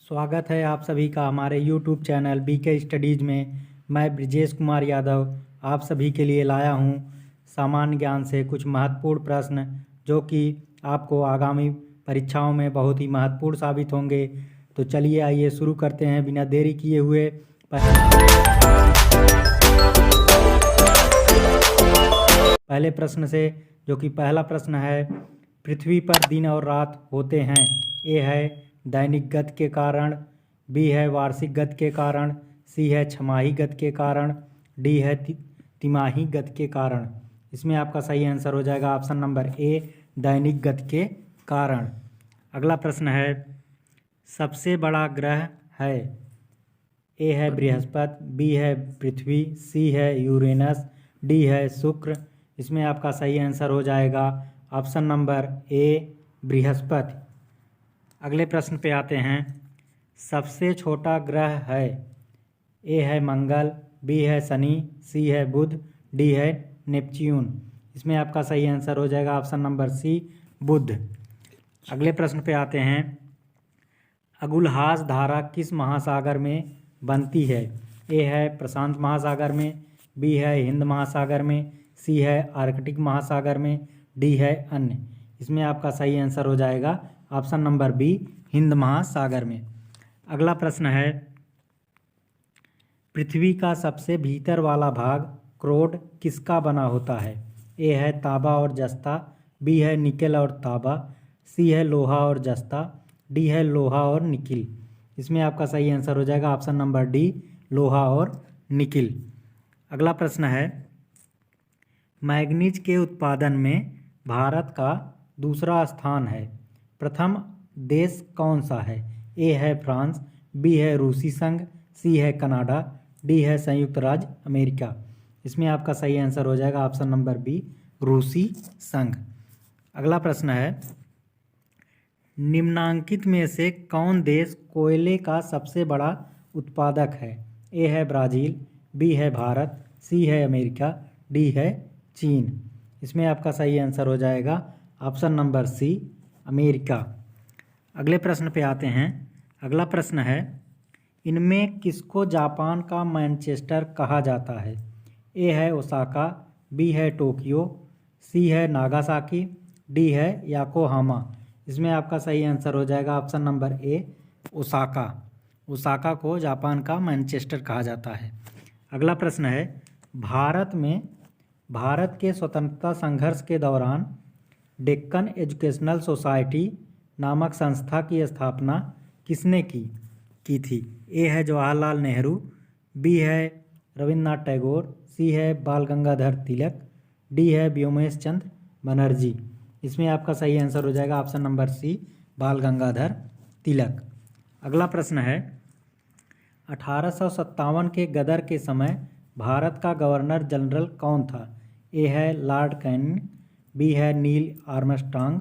स्वागत है आप सभी का हमारे YouTube चैनल BK स्टडीज़ में। मैं ब्रिजेश कुमार यादव आप सभी के लिए लाया हूं सामान्य ज्ञान से कुछ महत्वपूर्ण प्रश्न जो कि आपको आगामी परीक्षाओं में बहुत ही महत्वपूर्ण साबित होंगे। तो चलिए आइए शुरू करते हैं बिना देरी किए हुए। पहले प्रश्न से, जो कि पहला प्रश्न है, पृथ्वी पर दिन और रात होते हैं। ए है दैनिक गति के कारण, बी है वार्षिक गति के कारण, सी है छमाही गति के कारण, डी है तिमाही गति के कारण। इसमें आपका सही आंसर हो जाएगा ऑप्शन नंबर ए, दैनिक गति के कारण। अगला प्रश्न है, सबसे बड़ा ग्रह है। ए है बृहस्पति, बी है पृथ्वी, सी है यूरेनस, डी है शुक्र। इसमें आपका सही आंसर हो जाएगा ऑप्शन नंबर ए, बृहस्पति। अगले प्रश्न पे आते हैं, सबसे छोटा ग्रह है। ए है मंगल, बी है शनि, सी है बुध, डी है नेपच्यून। इसमें आपका सही आंसर हो जाएगा ऑप्शन नंबर सी, बुध। अगले प्रश्न पे आते हैं, अगुलहास धारा किस महासागर में बनती है। ए है प्रशांत महासागर में, बी है हिंद महासागर में, सी है आर्कटिक महासागर में, डी है अन्य। इसमें आपका सही आंसर हो जाएगा ऑप्शन नंबर बी, हिंद महासागर में। अगला प्रश्न है, पृथ्वी का सबसे भीतर वाला भाग क्रोड किसका बना होता है। ए है तांबा और जस्ता, बी है निकेल और तांबा, सी है लोहा और जस्ता, डी है लोहा और निकिल। इसमें आपका सही आंसर हो जाएगा ऑप्शन नंबर डी, लोहा और निकिल। अगला प्रश्न है, मैग्नीज के उत्पादन में भारत का दूसरा स्थान है। प्रथम देश कौन सा है। ए है फ्रांस, बी है रूसी संघ, सी है कनाडा, डी है संयुक्त राज्य अमेरिका। इसमें आपका सही आंसर हो जाएगा ऑप्शन नंबर बी, रूसी संघ। अगला प्रश्न है, निम्नांकित में से कौन देश कोयले का सबसे बड़ा उत्पादक है। ए है ब्राज़ील, बी है भारत, सी है अमेरिका, डी है चीन। इसमें आपका सही आंसर हो जाएगा ऑप्शन नंबर सी, अमेरिका। अगले प्रश्न पे आते हैं। अगला प्रश्न है, इनमें किसको जापान का मैनचेस्टर कहा जाता है। ए है ओसाका, बी है टोक्यो, सी है नागासाकी, डी है याकोहामा। इसमें आपका सही आंसर हो जाएगा ऑप्शन नंबर ए, ओसाका। ओसाका को जापान का मैनचेस्टर कहा जाता है। अगला प्रश्न है, भारत के स्वतंत्रता संघर्ष के दौरान डेक्कन एजुकेशनल सोसाइटी नामक संस्था की स्थापना किसने की थी। ए है जवाहरलाल नेहरू, बी है रविन्द्रनाथ टैगोर, सी है बाल गंगाधर तिलक, डी है व्योमेश चंद्र बनर्जी। इसमें आपका सही आंसर हो जाएगा ऑप्शन नंबर सी, बाल गंगाधर तिलक। अगला प्रश्न है, 1857 के गदर के समय भारत का गवर्नर जनरल कौन था। ए है लॉर्ड कैनिंग, बी है नील आर्मस्ट्रांग,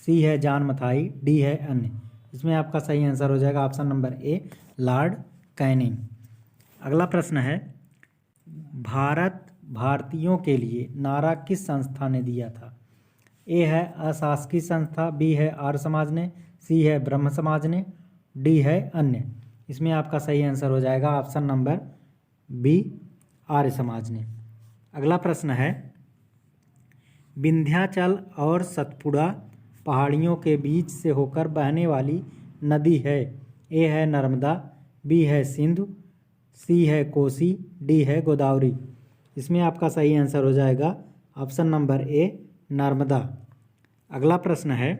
सी है जॉन मथाई, डी है अन्य। इसमें आपका सही आंसर हो जाएगा ऑप्शन नंबर ए, लॉर्ड कैनिंग। अगला प्रश्न है, भारतीयों के लिए नारा किस संस्था ने दिया था। ए है अशासकीय संस्था, बी है आर्य समाज ने, सी है ब्रह्म समाज ने, डी है अन्य। इसमें आपका सही आंसर हो जाएगा option number B, Arya Samaj ने। अगला प्रश्न है, विंध्याचल और सतपुड़ा पहाड़ियों के बीच से होकर बहने वाली नदी है। ए है नर्मदा, बी है सिंधु, सी है कोसी, डी है गोदावरी। इसमें आपका सही आंसर हो जाएगा ऑप्शन नंबर ए, नर्मदा। अगला प्रश्न है,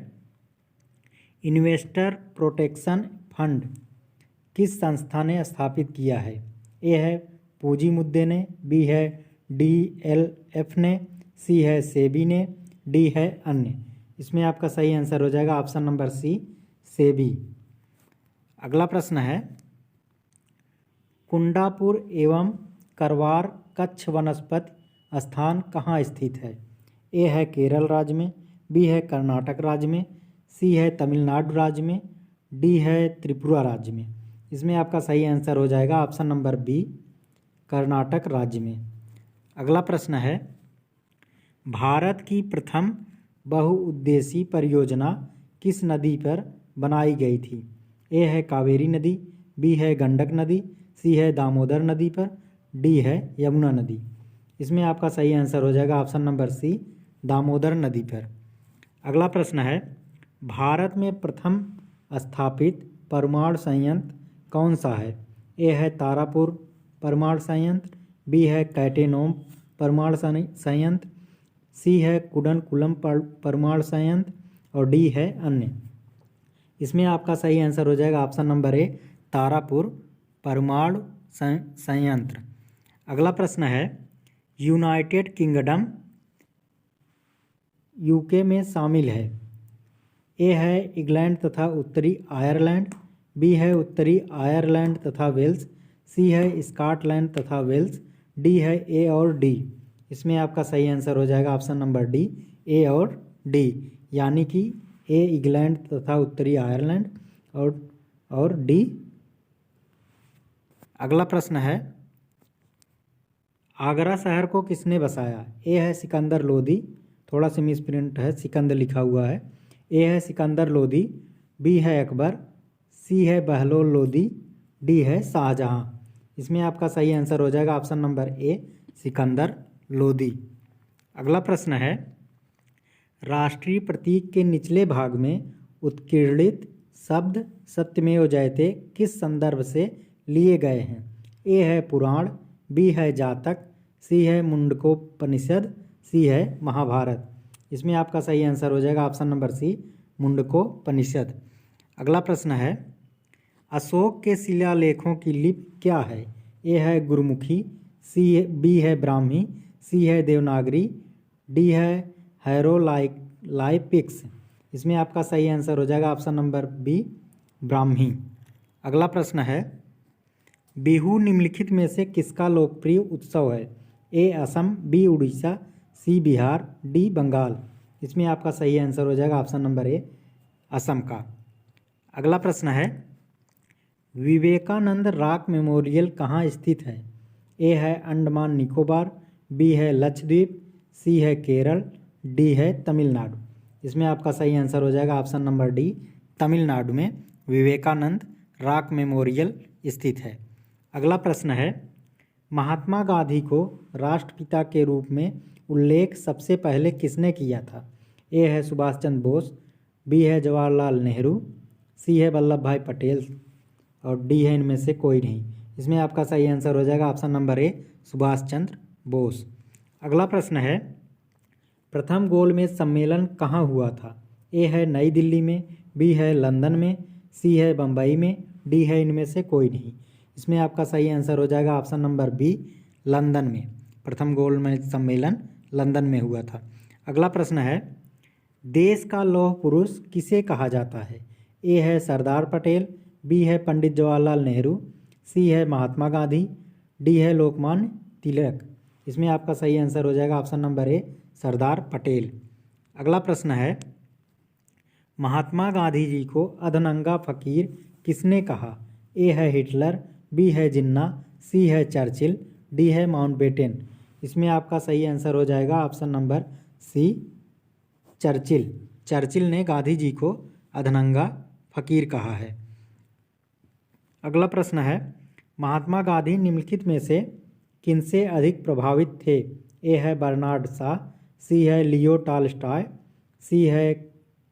इन्वेस्टर प्रोटेक्शन फंड किस संस्था ने स्थापित किया है। ए है पूंजी मुद्दे ने, बी है DLF ने, सी है सेबी ने, डी है अन्य। इसमें आपका सही आंसर हो जाएगा ऑप्शन नंबर सी, सेबी। अगला प्रश्न है, कुंडापुर एवं करवार कच्छ वनस्पति स्थान कहाँ स्थित है। ए है केरल राज्य में, बी है कर्नाटक राज्य में, सी है तमिलनाडु राज्य में, डी है त्रिपुरा राज्य में। इसमें आपका सही आंसर हो जाएगा ऑप्शन नंबर बी, कर्नाटक राज्य में। अगला प्रश्न है, भारत की प्रथम बहुउद्देशीय परियोजना किस नदी पर बनाई गई थी। ए है कावेरी नदी, बी है गंडक नदी, सी है दामोदर नदी पर, डी है यमुना नदी। इसमें आपका सही आंसर हो जाएगा ऑप्शन नंबर सी, दामोदर नदी पर। अगला प्रश्न है, भारत में प्रथम स्थापित परमाणु संयंत्र कौन सा है? ए है तारापुर परमाणु संयंत्र, बी है कैटेनोम परमाणु संयंत्र, सी है कुडनकुलम परमाणु संयंत्र और डी है अन्य। इसमें आपका सही आंसर हो जाएगा ऑप्शन नंबर ए, तारापुर परमाणु संयंत्र। अगला प्रश्न है, यूनाइटेड किंगडम यूके में शामिल है। ए है इंग्लैंड तथा उत्तरी आयरलैंड, बी है उत्तरी आयरलैंड तथा वेल्स, सी है स्कॉटलैंड तथा वेल्स, डी है ए और डी। इसमें आपका सही आंसर हो जाएगा ऑप्शन नंबर डी, ए और डी, यानी कि ए इंग्लैंड तथा उत्तरी आयरलैंड और डी। अगला प्रश्न है, आगरा शहर को किसने बसाया? ए है सिकंदर लोदी, थोड़ा सा मिसप्रिंट है, सिकंदर लिखा हुआ है। ए है सिकंदर लोदी, बी है अकबर, सी है बहलोल लोदी, डी है शाहजहां। इसमें आपका सही आंसर हो जाएगा ऑप्शन नंबर ए, सिकंदर लोदी। अगला प्रश्न है, राष्ट्रीय प्रतीक के निचले भाग में उत्कीर्णित शब्द सत्यमेव जयते किस संदर्भ से लिए गए हैं? ए है पुराण, बी है जातक, सी है मुंडकोपनिषद, सी है महाभारत। इसमें आपका सही आंसर हो जाएगा ऑप्शन नंबर सी, मुंडकोपनिषद। अगला प्रश्न है, अशोक के शिलालेखों की लिपि क्या है? ए है गुरुमुखी, बी है ब्राह्मी, सी है देवनागरी, डी है हायरोग्लाइफिक्स। इसमें आपका सही आंसर हो जाएगा ऑप्शन नंबर बी, ब्राह्मी। अगला प्रश्न है, बिहू निम्नलिखित में से किसका लोकप्रिय उत्सव है? ए असम, बी उड़ीसा, सी बिहार, डी बंगाल। इसमें आपका सही आंसर हो जाएगा ऑप्शन नंबर ए, असम का। अगला प्रश्न है, विवेकानंद रॉक मेमोरियल कहाँ स्थित है? ए है अंडमान निकोबार, बी है लक्षद्वीप, सी है केरल, डी है तमिलनाडु। इसमें आपका सही आंसर हो जाएगा ऑप्शन नंबर डी, तमिलनाडु में विवेकानंद रॉक मेमोरियल स्थित है। अगला प्रश्न है, महात्मा गांधी को राष्ट्रपिता के रूप में उल्लेख सबसे पहले किसने किया था? ए है सुभाष चंद्र बोस, बी है जवाहरलाल नेहरू, सी है वल्लभ भाई पटेल और डी है इनमें से कोई नहीं। इसमें आपका सही आंसर हो जाएगा ऑप्शन नंबर ए, सुभाष चंद्र बोस। अगला प्रश्न है, प्रथम गोलमेज सम्मेलन कहाँ हुआ था? ए है नई दिल्ली में, बी है लंदन में, सी है बम्बई में, डी है इनमें से कोई नहीं। इसमें आपका सही आंसर हो जाएगा ऑप्शन नंबर बी, लंदन में। प्रथम गोलमेज सम्मेलन लंदन में हुआ था। अगला प्रश्न है, देश का लौह पुरुष किसे कहा जाता है? ए है सरदार पटेल, बी है पंडित जवाहरलाल नेहरू, सी है महात्मा गांधी, डी है लोकमान्य तिलक। इसमें आपका सही आंसर हो जाएगा ऑप्शन नंबर ए, सरदार पटेल। अगला प्रश्न है, महात्मा गांधी जी को अधनंगा फकीर किसने कहा? ए है हिटलर, बी है जिन्ना, सी है चर्चिल, डी है माउंटबेटन। इसमें आपका सही आंसर हो जाएगा option number C, Churchill. Churchill ने गांधी जी को अधनंगा फकीर कहा है। अगला प्रश्न है, महात्मा गांधी निम्नलिखित में से किनसे अधिक प्रभावित थे? ए है बर्नार्ड शॉ, सी है लियो टॉलस्टॉय, सी है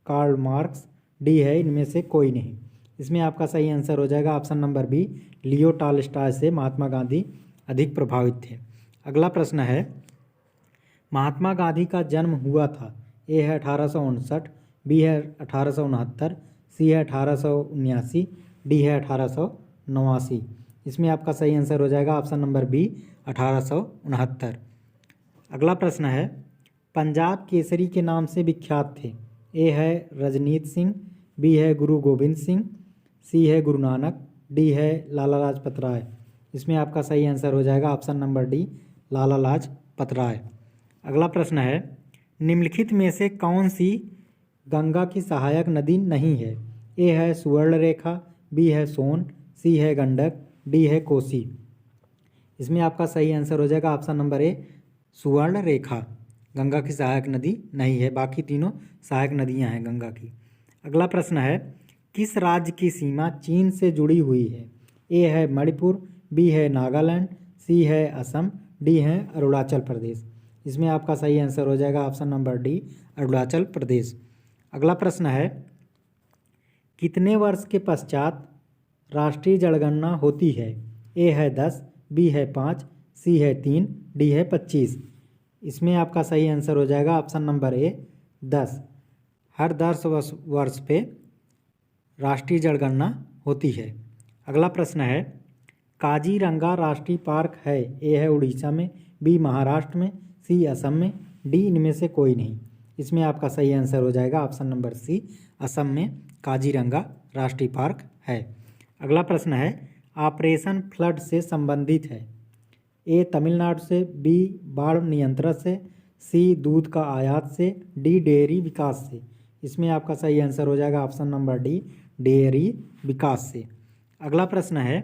कार्ल मार्क्स, डी है इनमें से कोई नहीं। इसमें आपका सही आंसर हो जाएगा option number B, Leo Tolstoy से महात्मा गांधी अधिक प्रभावित थे। अगला प्रश्न है, महात्मा गांधी का जन्म हुआ था? ए है 1859, बी है 1869, सी है 1879, डी है 1889। इसमें आपका सही आंसर हो जाएगा ऑप्शन नंबर बी, 1869। अगला प्रश्न है, पंजाब केसरी के नाम से विख्यात थे? ए है रजनीत सिंह, बी है गुरु गोविंद सिंह, सी है गुरु नानक, डी है लाला लाजपत राय। इसमें आपका सही आंसर हो जाएगा option number D, Lala Lajpat Rai. अगला प्रश्न है, निम्नलिखित में से कौन सी गंगा की सहायक नदी नहीं है? ए है सुवर्ण रेखा, बी है सोन, सी है गंडक, डी है कोसी। इसमें आपका सही आंसर हो जाएगा ऑप्शन नंबर ए, सुवर्ण रेखा गंगा की सहायक नदी नहीं है, बाकी तीनों सहायक नदियां हैं गंगा की। अगला प्रश्न है, किस राज्य की सीमा चीन से जुड़ी हुई है? ए है मणिपुर, बी है नागालैंड, सी है असम, डी है अरुणाचल प्रदेश। इसमें आपका सही आंसर हो जाएगा option number D, Arunachal Pradesh. अगला प्रश्न है, कितने वर्ष के पश्चात राष्ट्रीय जनगणना होती है? ए है 10, बी है 5, सी है 3, डी है 25। इसमें आपका सही आंसर हो जाएगा ऑप्शन नंबर ए, 10। हर 10 वर्ष पे राष्ट्रीय जनगणना होती है। अगला प्रश्न है, काजीरंगा राष्ट्रीय पार्क है? ए है उड़ीसा में, बी महाराष्ट्र में, सी असम में, डी इनमें से कोई नहीं। इसमें आपका सही आंसर हो जाएगा ऑप्शन नंबर सी, असम में काजीरंगा राष्ट्रीय पार्क है। अगला प्रश्न है, ऑपरेशन फ्लड से संबंधित है? ए तमिलनाडु से, बी बाढ़ नियंत्रण से, सी दूध का आयात से, डी डेयरी विकास से। इसमें आपका सही आंसर हो जाएगा ऑप्शन नंबर डी, डेयरी विकास से। अगला प्रश्न है,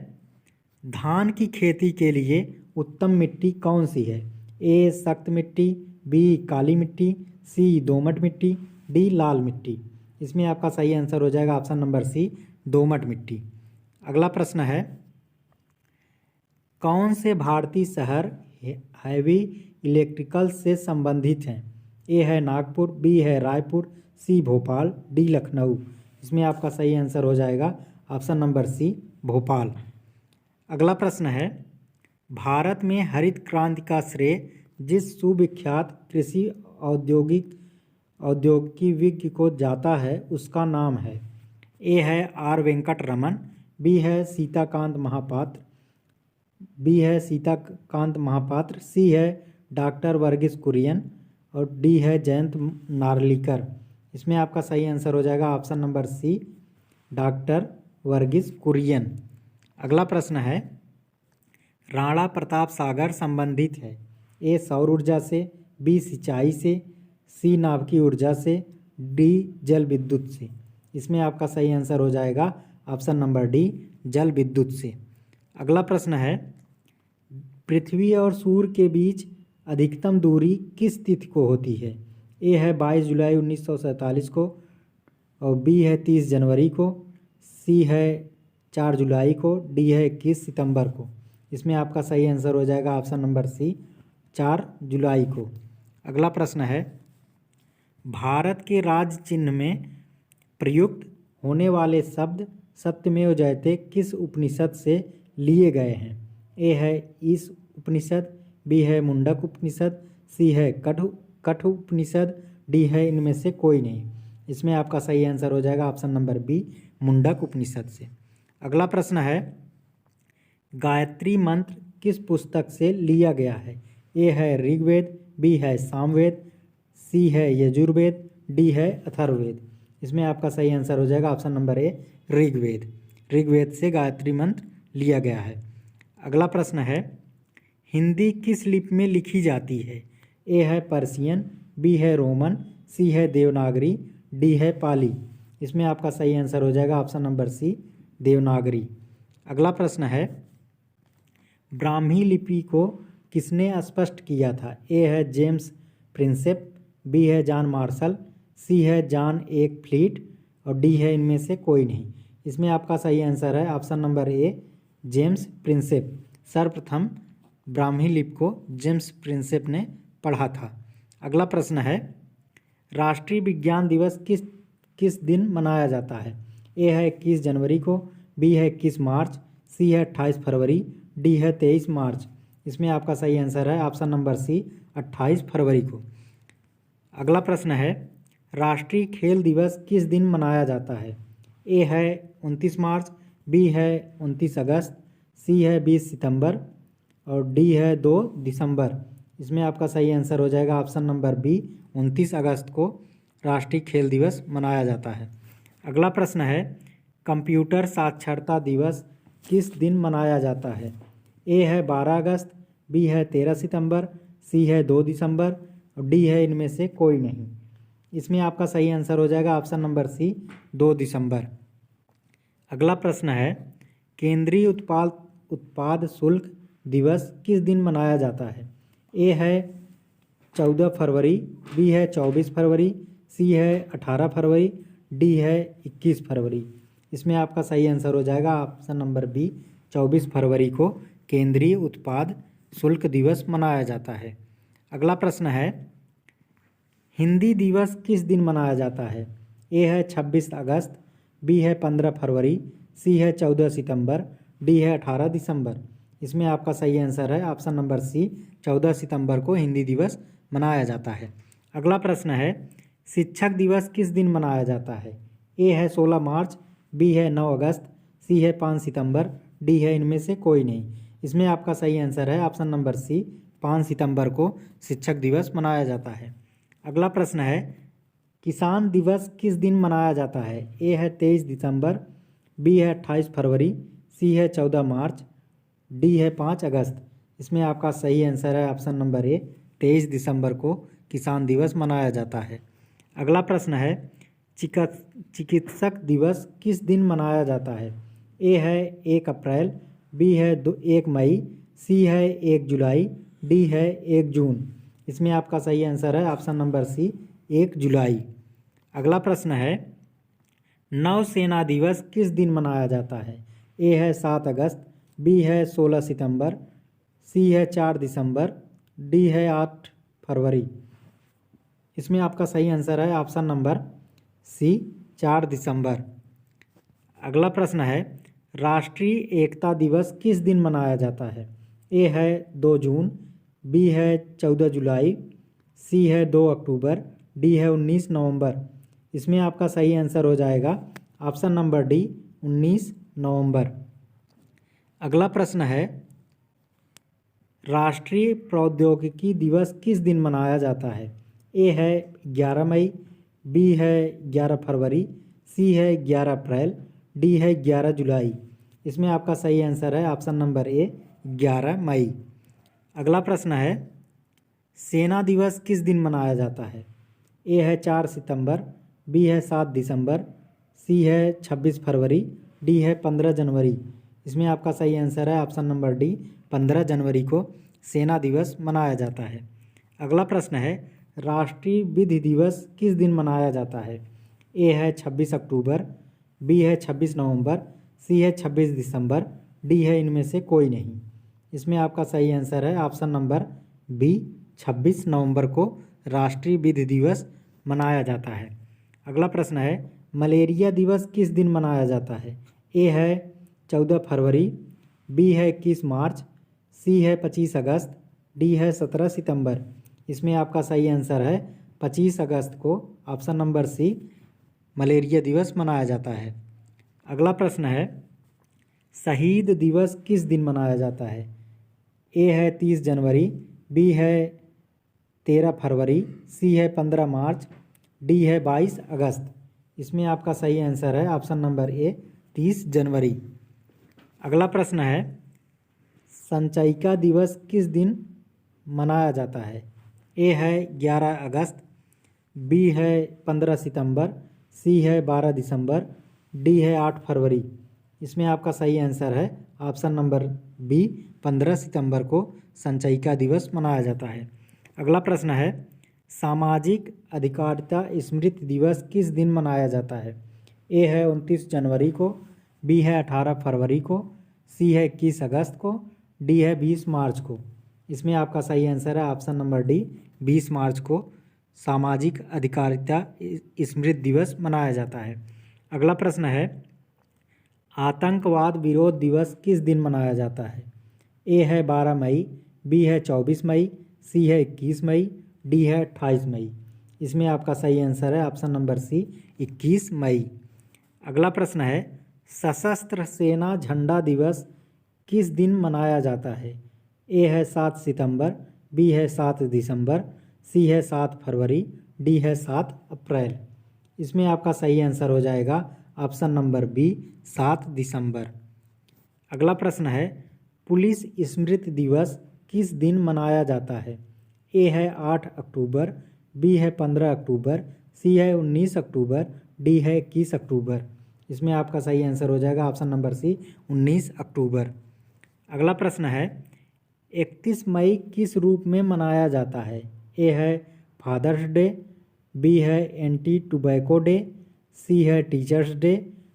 धान की खेती के लिए उत्तम मिट्टी कौन सी है? ए सख्त मिट्टी, बी काली मिट्टी, सी दोमट मिट्टी, डी लाल मिट्टी। इसमें आपका सही आंसर हो जाएगा ऑप्शन नंबर सी, दोमट मिट्टी। अगला प्रश्न है, कौन से भारतीय शहर हैवी इलेक्ट्रिकल से संबंधित हैं? ए है नागपुर, बी है रायपुर, सी भोपाल, डी लखनऊ। इसमें आपका सही आंसर हो जाएगा ऑप्शन नंबर सी, भोपाल। अगला प्रश्न है, भारत में हरित क्रांति का श्रेय जिस सुविख्यात कृषि औद्योगिक को जाता है उसका नाम है? ए है आर वेंकट रमन, बी है सीताकांत महापात्र, सी है डॉक्टर वर्गीस कुरियन और डी है जयंत नार्लिकर। इसमें आपका सही आंसर हो जाएगा option number C, doctor Verghese Kurien. अगला प्रश्न है, राणा प्रताप सागर संबंधित है? ए सौर ऊर्जा से, बी सिंचाई से, सी नाभिकीय ऊर्जा से, डी जल विद्युत से। इसमें आपका सही आंसर हो जाएगा ऑप्शन नंबर डी, जल विद्युत से। अगला प्रश्न है, पृथ्वी और सूर्य के बीच अधिकतम दूरी किस तिथि को होती है? ए है 22 जुलाई 1947 को और बी है 30 जनवरी को, सी है 4 जुलाई को, डी है 21 सितंबर को। इसमें आपका सही आंसर हो जाएगा ऑप्शन नंबर सी, 4 जुलाई को। अगला प्रश्न है, भारत के राज्य चिन्ह में प्रयुक्त होने वाले शब्द सत्यमेव जयते किस उपनिषद से लिए गए हैं? ए है ईश उपनिषद, बी है मुंडक उपनिषद, सी है कठ उपनिषद, डी है इनमें से कोई नहीं। इसमें आपका सही आंसर हो जाएगा ऑप्शन नंबर बी, मुंडक उपनिषद से। अगला प्रश्न है, गायत्री मंत्र किस पुस्तक से लिया गया है? ए है ऋग्वेद, बी है सामवेद, सी है यजुर्वेद, डी है अथर्ववेद। इसमें आपका सही आंसर हो जाएगा option number A, Rigveda. Rigveda से गायत्री मंत्र लिया गया है। अगला प्रश्न है, हिंदी किस लिपि में लिखी जाती है? ए है पर्शियन, बी है रोमन, सी है देवनागरी, डी है पाली। इसमें आपका सही आंसर हो जाएगा ऑप्शन नंबर सी, देवनागरी। अगला प्रश्न है, ब्राह्मी लिपि को किसने स्पष्ट किया था? ए है जेम्स प्रिंसेप, बी है जॉन मार्शल, सी है जॉन एक फ्लीट और डी है इनमें से कोई नहीं। इसमें आपका सही आंसर है ऑप्शन नंबर ए, जेम्स प्रिंसेप। सर्वप्रथम ब्राह्मी लिपि को जेम्स प्रिंसेप ने पढ़ा था। अगला प्रश्न है, राष्ट्रीय विज्ञान दिवस किस दिन मनाया जाता है? ए है 21 जनवरी को, बी है 21 मार्च, सी है 28 फरवरी, डी है 23 मार्च। इसमें आपका सही आंसर है ऑप्शन नंबर सी, 28 फरवरी को। अगला प्रश्न है, राष्ट्रीय खेल दिवस किस दिन मनाया जाता है? ए है 29 मार्च, बी है 29 अगस्त, सी है 20 सितंबर और डी है 2 दिसंबर। इसमें आपका सही आंसर हो जाएगा ऑप्शन नंबर बी, 29 अगस्त को राष्ट्रीय खेल दिवस मनाया जाता है। अगला प्रश्न है, कंप्यूटर साक्षरता दिवस किस दिन मनाया जाता है? ए है 12 अगस्त, बी है 13 सितंबर, सी है 2 दिसंबर और डी है इनमें से कोई नहीं। इसमें आपका सही आंसर हो जाएगा ऑप्शन नंबर सी, 2 दिसंबर। अगला प्रश्न है, केंद्रीय उत्पाद शुल्क दिवस किस दिन मनाया जाता है? ए है 14 फरवरी, बी है 24 फरवरी, सी है 18 फरवरी, डी है 21 फरवरी। इसमें आपका सही आंसर हो जाएगा ऑप्शन नंबर बी, 24 फरवरी को केंद्रीय उत्पाद शुल्क दिवस मनाया जाता है। अगला प्रश्न है, हिंदी दिवस किस दिन मनाया जाता है? ए है 26 अगस्त, बी है 15 फरवरी, सी है 14 सितंबर, डी है 18 दिसंबर। इसमें आपका सही आंसर है ऑप्शन नंबर सी, 14 सितंबर को हिंदी दिवस मनाया जाता है। अगला प्रश्न है, शिक्षक दिवस किस दिन मनाया जाता है? ए है 16 मार्च, बी है 9 अगस्त, सी है 5 सितंबर, डी है इनमें से कोई नहीं। इसमें आपका सही आंसर है ऑप्शन नंबर सी, 5 सितंबर को शिक्षक दिवस मनाया जाता है। अगला प्रश्न है, किसान दिवस किस दिन मनाया जाता है? ए है 23 दिसंबर, बी है 28 फरवरी, सी है 14 मार्च, डी है 5 अगस्त। इसमें आपका सही आंसर है ऑप्शन नंबर ए, 23 दिसंबर को किसान दिवस मनाया जाता है। अगला प्रश्न है, चिकित्सक दिवस किस दिन मनाया जाता है? ए है 1 अप्रैल, बी है 1 मई, सी है 1 जुलाई, डी है 1 जून। इसमें आपका सही आंसर है ऑप्शन नंबर सी, 1 जुलाई। अगला प्रश्न है, नौसेना दिवस किस दिन मनाया जाता है? ए है 7 अगस्त, बी है 16 सितंबर, सी है 4 दिसंबर, डी है 8 फरवरी। इसमें आपका सही आंसर है ऑप्शन नंबर सी, 4 दिसंबर। अगला प्रश्न है, राष्ट्रीय एकता दिवस किस दिन मनाया जाता है? ए है 2 जून, बी है 14 जुलाई, सी है 2 अक्टूबर, डी है 19 नवंबर। इसमें आपका सही आंसर हो जाएगा ऑप्शन नंबर डी, 19 नवंबर। अगला प्रश्न है, राष्ट्रीय प्रौद्योगिकी दिवस किस दिन मनाया जाता है? ए है 11 मई, बी है 11 फरवरी, सी है 11 अप्रैल, डी है 11 जुलाई। इसमें आपका सही आंसर है ऑप्शन नंबर ए, 11 मई। अगला प्रश्न है, सेना दिवस किस दिन मनाया जाता है? ए है 4 सितंबर, बी है 7 दिसंबर, सी है 26 फरवरी, डी है 15 जनवरी। इसमें आपका सही आंसर है ऑप्शन नंबर डी, 15 जनवरी को सेना दिवस मनाया जाता है। अगला प्रश्न है, राष्ट्रीय विधि दिवस किस दिन मनाया जाता है? ए है 26 अक्टूबर, बी है 26 नवंबर, सी है 26 दिसंबर, डी है इनमें से कोई नहीं। इसमें आपका सही आंसर है ऑप्शन नंबर बी, 26 नवंबर को राष्ट्रीय विधि दिवस मनाया जाता है। अगला प्रश्न है, मलेरिया दिवस किस दिन मनाया जाता है? ए है 14 फरवरी, बी है 21 मार्च, सी है 25 अगस्त, डी है 17 सितंबर। इसमें आपका सही आंसर है 25 अगस्त को ऑप्शन नंबर सी, मलेरिया दिवस मनाया जाता है। अगला प्रश्न है, शहीद दिवस किस दिन मनाया जाता है? ए है 30 जनवरी, बी है 13 फरवरी, सी है 15 मार्च, डी है 22 अगस्त। इसमें आपका सही आंसर है ऑप्शन नंबर ए, 30 जनवरी। अगला प्रश्न है, संचयिका दिवस किस दिन मनाया जाता है? ए है 11 अगस्त, बी है 15 सितंबर, सी है 12 दिसंबर, डी है 8 फरवरी। इसमें आपका सही आंसर है ऑप्शन नंबर बी, 15 सितंबर को संचयिका दिवस मनाया जाता है। अगला प्रश्न है, सामाजिक अधिकारिता स्मृति दिवस किस दिन मनाया जाता है? ए है 29 जनवरी को, बी है 18 फरवरी को, सी है 21 अगस्त को, डी है 20 मार्च को। इसमें आपका सही आंसर है ऑप्शन नंबर डी, 20 मार्च को सामाजिक अधिकारिता स्मृति दिवस मनाया जाता है। अगला प्रश्न है, आतंकवाद विरोध दिवस किस दिन मनाया जाता है? ए है 12 मई, बी है 24 मई, सी है 21 मई, डी है 28 मई। इसमें आपका सही आंसर है ऑप्शन नंबर सी, 21 मई। अगला प्रश्न है, सशस्त्र सेना झंडा दिवस किस दिन मनाया जाता है? ए है 7 सितंबर, बी है 7 दिसंबर, सी है 7 फरवरी, डी है 7 अप्रैल। इसमें आपका सही आंसर हो जाएगा ऑप्शन नंबर बी, 7 दिसंबर। अगला प्रश्न है, पुलिस स्मृति दिवस किस दिन मनाया जाता है? ए है 8 अक्टूबर, बी है 15 अक्टूबर, सी है 19 अक्टूबर, डी है 21 अक्टूबर। इसमें आपका सही आंसर हो जाएगा ऑप्शन नंबर सी, 19 अक्टूबर। अगला प्रश्न है, 31 मई किस रूप में मनाया जाता है? ए है फादर्स डे, बी है एंटी टोबैको डे, सी है टीचर्स डे,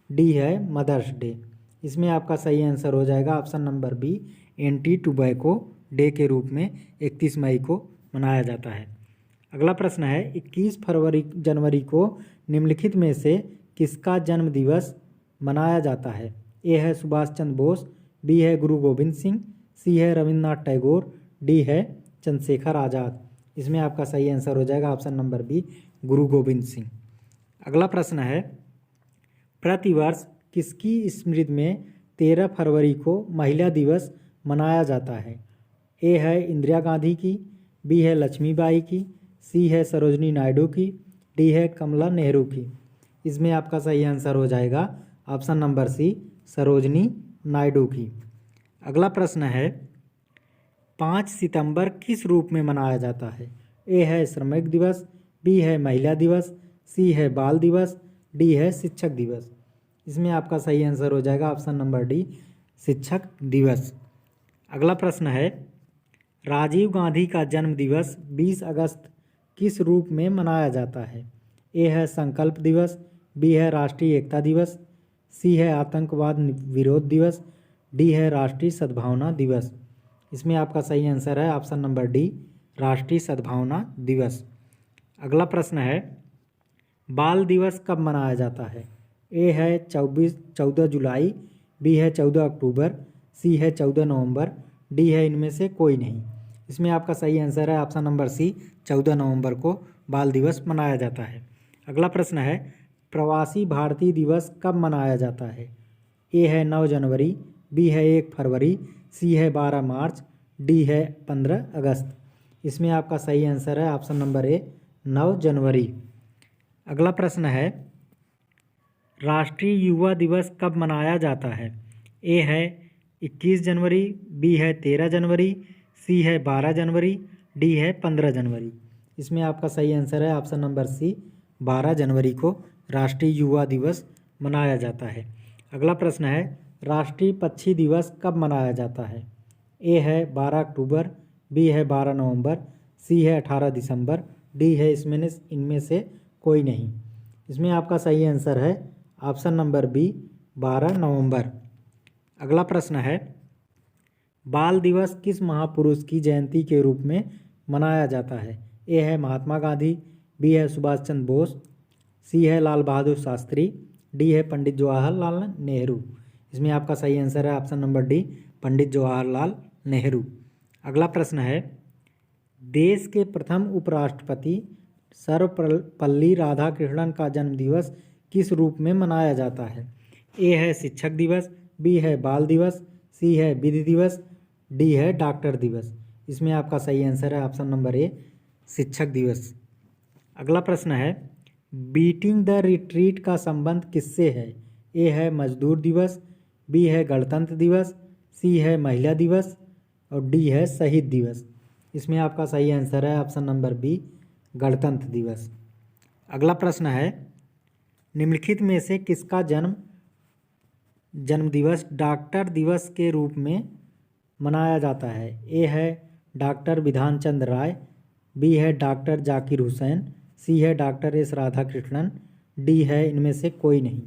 डी है मदर्स डे। इसमें आपका सही आंसर हो जाएगा option number B, Anti Tobacco Day के रूप में 31 मई को मनाया जाता है। अगला प्रश्न है 21 जनवरी को निम्नलिखित में से किसका जन्म दिवस मनाया जाता है? ए है सुभाष चंद्र बोस, बी है गुरु गोविंद सिंह, सी है रविंद्रनाथ टैगोर, डी है चंद्रशेखर आज़ाद। इसमें आपका सही आंसर हो जाएगा ऑप्शन नंबर बी, गुरु गोविंद सिंह। अगला प्रश्न है प्रतिवर्ष किसकी स्मृति में 13 फरवरी को महिला दिवस मनाया जाता है? ए है इंदिरा गांधी की, बी है लक्ष्मीबाई की, सी है सरोजनी नायडू की, डी है कमला नेहरू की। इसमें आपका सही आंसर हो जाएगा option number C, Sarojini Naidu की। अगला प्रश्न है 5 सितंबर किस रूप में मनाया जाता है? ए है श्रमिक दिवस, बी है महिला दिवस, सी है बाल दिवस, डी है शिक्षक दिवस। इसमें आपका सही आंसर हो जाएगा ऑप्शन नंबर डी, शिक्षक दिवस। अगला प्रश्न है राजीव गांधी का जन्म दिवस 20 अगस्त किस रूप में मनाया जाता है? ए है संकल्प दिवस, बी है राष्ट्रीय एकता दिवस, सी है आतंकवाद विरोध दिवस, डी है राष्ट्रीय सद्भावना दिवस। इसमें आपका सही आंसर है ऑप्शन नंबर डी, राष्ट्रीय सद्भावना दिवस। अगला प्रश्न है बाल दिवस कब मनाया जाता है? ए है 14 जुलाई, बी है 14 अक्टूबर, सी है 14 नवंबर, डी है इनमें से कोई नहीं। इसमें आपका सही आंसर है ऑप्शन नंबर सी, 14 नवंबर को बाल दिवस मनाया जाता है। अगला प्रश्न है प्रवासी भारतीय दिवस कब मनाया जाता है? ए है 9 जनवरी, बी है 1 फरवरी, सी है 12 मार्च, डी है 15 अगस्त। इसमें आपका सही आंसर है ऑप्शन नंबर ए, 9 जनवरी। अगला प्रश्न है राष्ट्रीय युवा दिवस कब मनाया जाता है? ए है 21 जनवरी, बी है 13 जनवरी, सी है 12 जनवरी, डी है 15 जनवरी। इसमें आपका सही आंसर है ऑप्शन नंबर सी, 12 जनवरी को राष्ट्रीय युवा दिवस मनाया जाता है। अगला प्रश्न है राष्ट्रीय पक्षी दिवस कब मनाया जाता है? ए है 12 अक्टूबर, बी है 12 नवंबर, सी है 18 दिसंबर, डी है इनमें से कोई नहीं। इसमें आपका सही आंसर है ऑप्शन नंबर बी, 12 नवंबर। अगला प्रश्न है बाल दिवस किस महापुरुष की जयंती के रूप में मनाया जाता है? ए है महात्मा गांधी, बी है सुभाष चंद्र बोस, सी है लाल बहादुर शास्त्री, डी है पंडित जवाहरलाल नेहरू। इसमें आपका सही आंसर है option number D, Pandit Jawaharlal Nehru. अगला प्रश्न है देश के प्रथम उपराष्ट्रपति सर्वपल्ली राधाकृष्णन का जन्म दिवस किस रूप में मनाया जाता है? ए है शिक्षक दिवस, बी है बाल दिवस, सी है विधि दिवस, डी है डॉक्टर दिवस। इसमें आपका सही आंसर है ऑप्शन नंबर ए, शिक्षक दिवस। अगला प्रश्न है बीटिंग द रिट्रीट का संबंध किससे है? ए है मजदूर दिवस, बी है गणतंत्र दिवस, सी है महिला दिवस और डी है शहीद दिवस। इसमें आपका सही आंसर है ऑप्शन नंबर बी, गणतंत्र दिवस। अगला प्रश्न है निम्नलिखित में से किसका जन्म दिवस डॉक्टर दिवस के रूप में मनाया जाता है? ए है डॉक्टर विधान चंद्र राय, बी है डॉक्टर जाकिर हुसैन, सी है डॉक्टर एस राधाकृष्णन, डी है इनमें से कोई नहीं।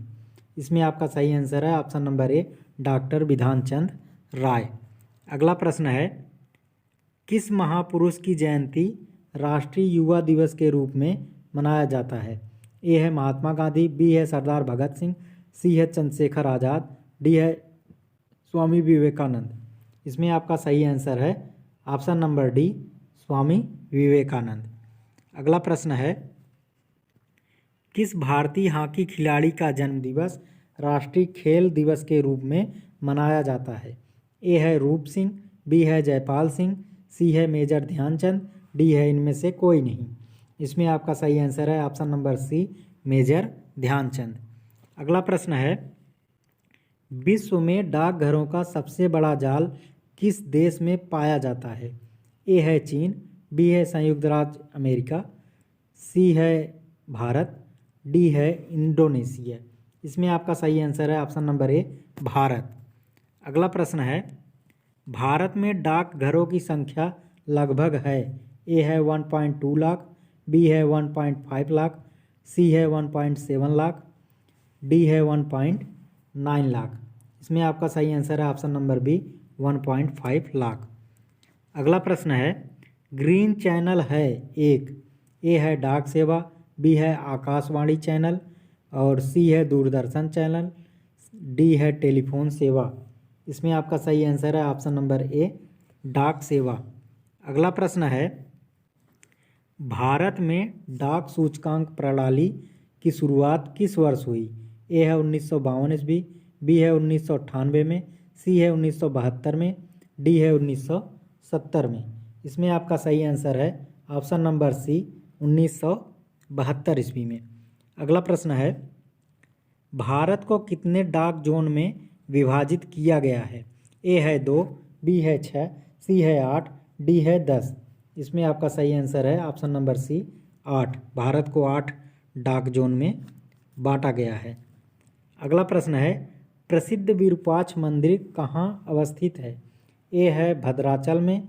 इसमें आपका सही आंसर है ऑप्शन नंबर ए, डॉक्टर विधान चंद्र राय। अगला प्रश्न है किस महापुरुष की जयंती राष्ट्रीय युवा दिवस के रूप में मनाया जाता है? ए है महात्मा गांधी, बी है सरदार भगत सिंह, सी है चंद्रशेखर आज़ाद, डी है स्वामी विवेकानंद। इसमें आपका सही आंसर है option number D, Swami Vivekananda. अगला प्रश्न है किस भारतीय हॉकी खिलाड़ी का जन्म दिवस राष्ट्रीय खेल दिवस के रूप में मनाया जाता है? ए है रूप सिंह, बी है जयपाल सिंह, सी है मेजर ध्यानचंद, डी है इनमें से कोई नहीं। इसमें आपका सही आंसर है option number C, major Dhyan Chand. अगला प्रश्न है विश्व में डाकघरों का सबसे बड़ा जाल किस देश में पाया जाता है? ए है चीन, बी है संयुक्त राज्य अमेरिका, सी है भारत, डी है इंडोनेशिया। इसमें आपका सही आंसर है ऑप्शन नंबर ए, भारत। अगला प्रश्न है भारत में डाकघरों की संख्या लगभग है? ए है 1.2 लाख, बी है 1.5 लाख, सी है 1.7 लाख, डी है 1.9 लाख। इसमें आपका सही आंसर है ऑप्शन नंबर बी 1.5 लाख। अगला प्रश्न है ग्रीन चैनल है एक, ए है डाक सेवा, बी है आकाशवाणी चैनल और सी है दूरदर्शन चैनल, डी है टेलीफोन सेवा। इसमें आपका सही आंसर है ऑप्शन नंबर ए डाक सेवा। अगला प्रश्न है भारत में डाक सूचकांक प्रणाली की शुरुआत किस वर्ष हुई? ए है 1952 ईस्वी, बी है 1998 में, सी है 1972 में, डी है 1970 में। इसमें आपका सही आंसर है ऑप्शन नंबर सी 1972 ईस्वी में। अगला प्रश्न है भारत को कितने डाक जोन में विभाजित किया गया है? ए है 2, बी है 6, सी है 8, डी है 10। इसमें आपका सही आंसर है ऑप्शन नंबर सी 8। भारत को 8 डाक जोन में बांटा गया है। अगला प्रश्न है प्रसिद्ध विरूपाक्ष मंदिर कहाँ अवस्थित है? ए है भद्राचल में,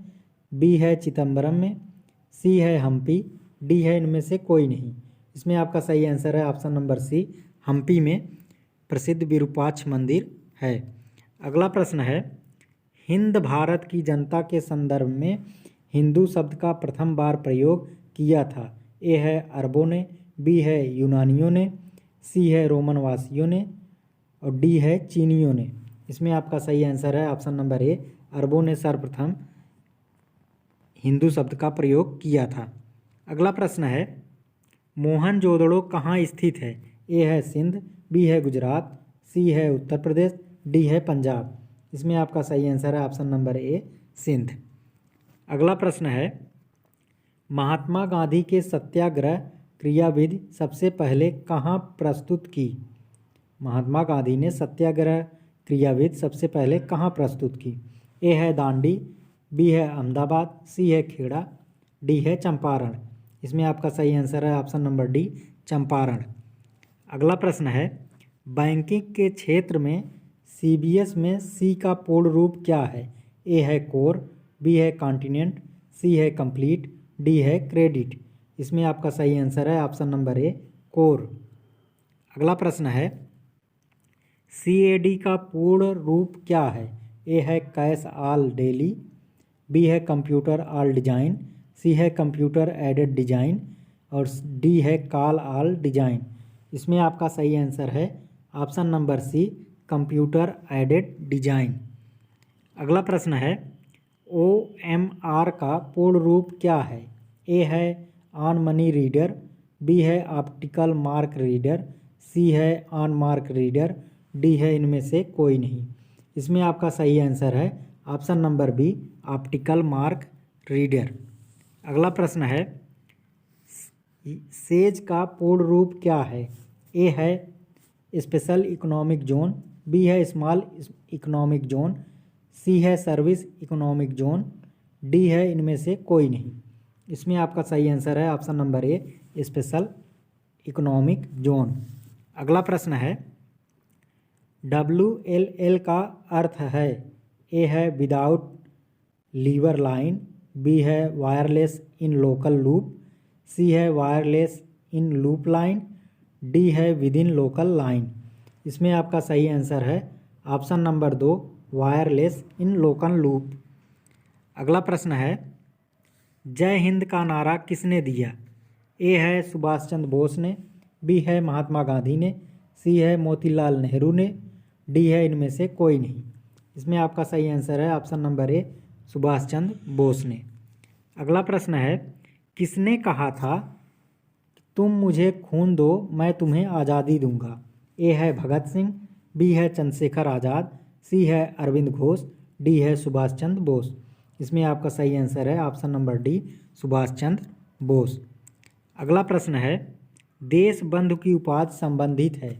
बी है चिदम्बरम में, सी है हम्पी, डी है इनमें से कोई नहीं। इसमें आपका सही आंसर है ऑप्शन नंबर सी हम्पी में प्रसिद्ध विरूपाक्ष मंदिर है। अगला प्रश्न है हिंद भारत की जनता के संदर्भ में हिंदू शब्द का प्रथम बार प्रयोग किया था? ए है अरबों ने, बी है यूनानियों ने, सी है रोमन वासियों ने और डी है चीनियों ने। इसमें आपका सही आंसर है ऑप्शन नंबर ए अरबों ने सर्वप्रथम हिंदू शब्द का प्रयोग किया था। अगला प्रश्न है मोहनजोदड़ो कहाँ स्थित है? ए है सिंध, बी है गुजरात, सी है उत्तर प्रदेश, डी है पंजाब। इसमें आपका सही आंसर है ऑप्शन नंबर ए सिंध। अगला प्रश्न है महात्मा गांधी के सत्याग्रह क्रियाविधि सबसे पहले कहाँ प्रस्तुत की? महात्मा गांधी ने सत्याग्रह क्रियाविधि सबसे पहले कहाँ प्रस्तुत की? ए है दांडी, बी है अहमदाबाद, सी है खेड़ा, डी है चंपारण। इसमें आपका सही आंसर है ऑप्शन नंबर डी चंपारण। अगला प्रश्न है बैंकिंग के क्षेत्र में सीबीएस में सी का पूर्ण रूप क्या है? ए है कोर, बी है कॉन्टिनेंट, सी है कंप्लीट, डी है क्रेडिट। इसमें आपका सही आंसर है ऑप्शन नंबर ए कोर। अगला प्रश्न है सीएडी का पूर्ण रूप क्या है? ए है कैश ऑल डेली, बी है कंप्यूटर ऑल डिजाइन, सी है कंप्यूटर एडेड डिजाइन और डी है कॉल ऑल डिजाइन। इसमें आपका सही आंसर है option number C computer aided design. अगला प्रश्न है OMR का पूर्ण रूप क्या है? ए है ऑन मनी रीडर, बी है ऑप्टिकल मार्क रीडर, सी है ऑन मार्क रीडर, डी है इनमें से कोई नहीं। इसमें आपका सही आंसर है option number B optical mark reader. अगला प्रश्न है सेज का पूर्ण रूप क्या है? ए है स्पेशल इकोनॉमिक जोन, बी है स्मॉल इकोनॉमिक जोन, सी है सर्विस इकोनॉमिक जोन, डी है इनमें से कोई नहीं। इसमें आपका सही आंसर है ऑप्शन नंबर ए स्पेशल इकोनॉमिक जोन। अगला प्रश्न है WLL का अर्थ है? ए है विदाउट लीवर लाइन, बी है वायरलेस इन लोकल लूप, सी है wireless in loop line, D है विद इन लोकल लाइन। इसमें आपका सही आंसर है option number 2 wireless in local loop. अगला प्रश्न है जय हिंद का नारा किसने दिया? ए है सुभाष चंद्र बोस ने, बी है महात्मा गांधी ने, सी है मोतीलाल नेहरू ने, डी है इनमें से कोई नहीं। इसमें आपका सही आंसर है ऑप्शन नंबर ए सुभाष चंद्र बोस ने। अगला प्रश्न है किसने कहा था तुम मुझे खून दो मैं तुम्हें आज़ादी दूंगा? ए है भगत सिंह, बी है चंद्रशेखर आज़ाद, सी है अरविंद घोष, डी है सुभाष चंद्र बोस। इसमें आपका सही आंसर है option number D Subhash Chandra Bose. अगला प्रश्न है देश बंधु की उपाधि संबंधित है?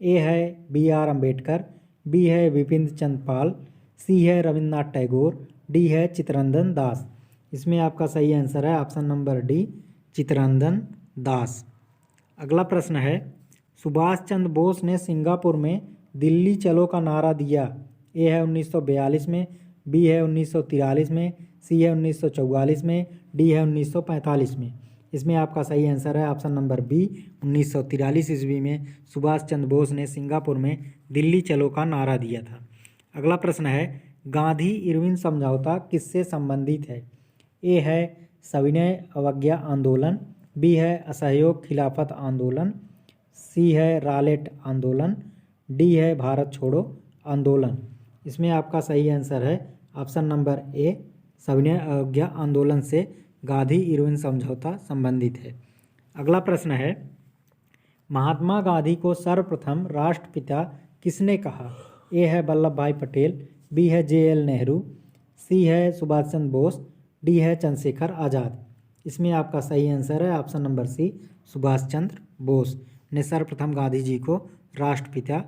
ए है BR अम्बेडकर, बी है विपिन चंद्र पाल, सी है रविन्द्रनाथ टैगोर, डी है चित्तरंजन दास। इसमें आपका सही आंसर है option number D Chittaranjan Das. अगला प्रश्न है सुभाष चंद्र बोस ने सिंगापुर में दिल्ली चलो का नारा दिया? ए है 1942 में, बी है 1943 में, सी है 1944 में, डी है 1945 में। इसमें आपका सही आंसर है ऑप्शन नंबर बी। 1943 ईस्वी में सुभाष चंद्र बोस ने सिंगापुर में दिल्ली चलो का नारा दिया था। अगला प्रश्न है गांधी इरविन समझौता किससे संबंधित है? ए है सविनय अवज्ञा आंदोलन, बी है असहयोग खिलाफत आंदोलन, सी है रालेट आंदोलन, डी है भारत छोड़ो आंदोलन। इसमें आपका सही आंसर है ऑप्शन नंबर ए, सविनय अवज्ञा आंदोलन से गांधी इरविन समझौता संबंधित है। अगला प्रश्न है महात्मा गांधी को सर्वप्रथम राष्ट्रपिता किसने कहा? ए है वल्लभ भाई पटेल, बी है JL नेहरू, सी है सुभाष चंद्र बोस, डी है चंद्रशेखर आज़ाद। इसमें आपका सही आंसर है ऑप्शन नंबर सी, सुभाष चंद्र बोस ने सर्वप्रथम गांधी जी को राष्ट्रपिता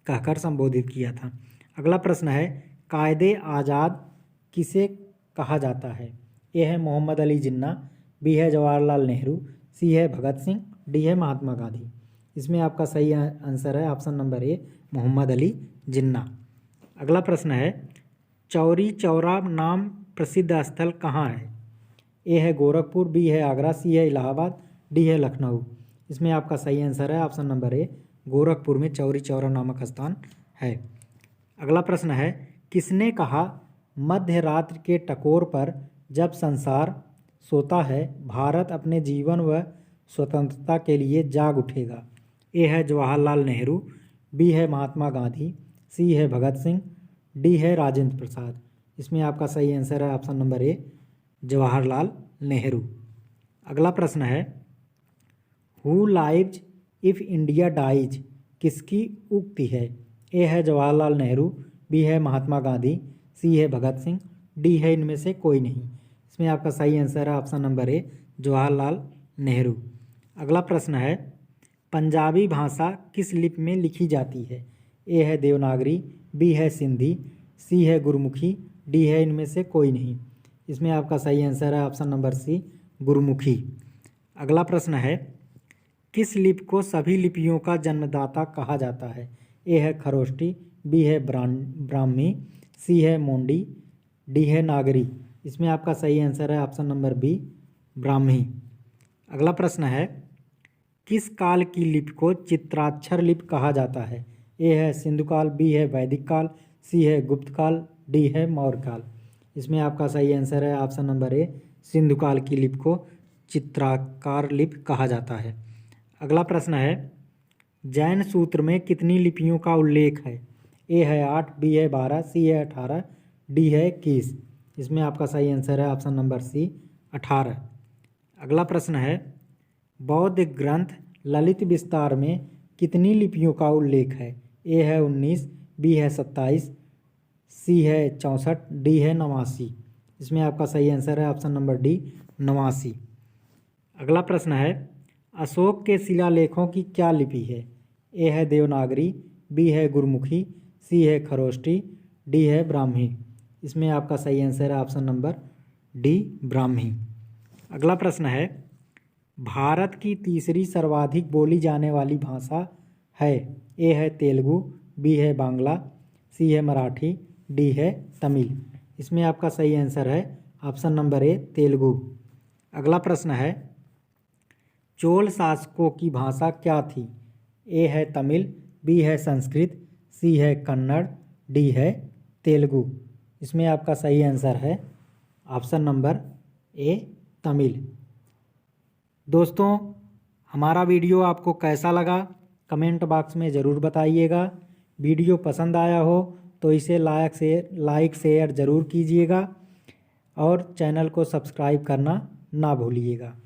कहकर संबोधित किया था। अगला प्रश्न है कायदे आज़ाद किसे कहा जाता है? ए है मोहम्मद अली जिन्ना, बी है जवाहरलाल नेहरू, सी है भगत सिंह, डी है महात्मा गांधी। इसमें आपका सही आंसर है option number A, Mohammad Ali Jinnah. अगला प्रश्न है चौरी चौरा नाम प्रसिद्ध स्थल कहाँ है? ए है गोरखपुर, बी है आगरा, सी है इलाहाबाद, डी है लखनऊ। इसमें आपका सही आंसर है ऑप्शन नंबर ए, गोरखपुर में चौरी चौरा नामक स्थान है। अगला प्रश्न है किसने कहा मध्य रात्रि के टकोर पर जब संसार सोता है भारत अपने जीवन व स्वतंत्रता के लिए जाग उठेगा? ए है जवाहरलाल नेहरू, बी है महात्मा गांधी, सी है भगत सिंह, डी है राजेंद्र प्रसाद। इसमें आपका सही आंसर है option number A, Jawaharlal Nehru. अगला प्रश्न है who lives if India dies किसकी उक्ति है? ए है जवाहरलाल नेहरू, बी है महात्मा गांधी, सी है भगत सिंह, डी है इनमें से कोई नहीं। इसमें आपका सही आंसर है option number A, Jawaharlal Nehru. अगला प्रश्न है पंजाबी भाषा किस लिपि में लिखी जाती है? ए है देवनागरी, बी है सिंधी, सी है गुरमुखी, डी है इनमें से कोई नहीं। इसमें आपका सही आंसर है ऑप्शन नंबर सी, गुरमुखी। अगला प्रश्न है किस लिपि को सभी लिपियों का जन्मदाता कहा जाता है? ए है खरोष्टी, बी है ब्राह्मी, सी है मोंडी, डी है नागरी। इसमें आपका सही आंसर है ऑप्शन नंबर बी, ब्राह्मी। अगला प्रश्न है किस काल की लिपि को चित्राक्षर लिपि कहा जाता है? ए है सिंधु काल, बी है वैदिक काल, सी है गुप्त काल, डी है मौर्य काल। इसमें आपका सही आंसर है ऑप्शन नंबर ए, सिंधु काल की लिपि को चित्राकार लिपि कहा जाता है। अगला प्रश्न है जैन सूत्र में कितनी लिपियों का उल्लेख है? ए है 8, बी है 12, सी है 18, डी है 21। इसमें आपका सही आंसर है ऑप्शन नंबर सी, 18। अगला प्रश्न है बौद्ध ग्रंथ ललित विस्तार में कितनी लिपियों का उल्लेख है? ए है 19, बी है 27, सी है 64, डी है 89। इसमें आपका सही आंसर है ऑप्शन नंबर डी, 89। अगला प्रश्न है अशोक के शिलालेखों की क्या लिपि है? ए है देवनागरी, बी है गुरमुखी, सी है खरोष्टी, डी है ब्राह्मी। इसमें आपका सही आंसर है ऑप्शन नंबर डी, ब्राह्मी। अगला प्रश्न है भारत की तीसरी सर्वाधिक बोली जाने वाली भाषा है? ए है तेलुगु, बी है बांग्ला, सी है मराठी, डी है तमिल। इसमें आपका सही आंसर है ऑप्शन नंबर ए, तेलुगु। अगला प्रश्न है चोल शासकों की भाषा क्या थी? ए है तमिल, बी है संस्कृत, सी है कन्नड़, डी है तेलुगु। इसमें आपका सही आंसर है ऑप्शन नंबर ए, तमिल। दोस्तों हमारा वीडियो आपको कैसा लगा कमेंट बॉक्स में ज़रूर बताइएगा। वीडियो पसंद आया हो तो इसे लाइक शेयर ज़रूर कीजिएगा और चैनल को सब्सक्राइब करना ना भूलिएगा।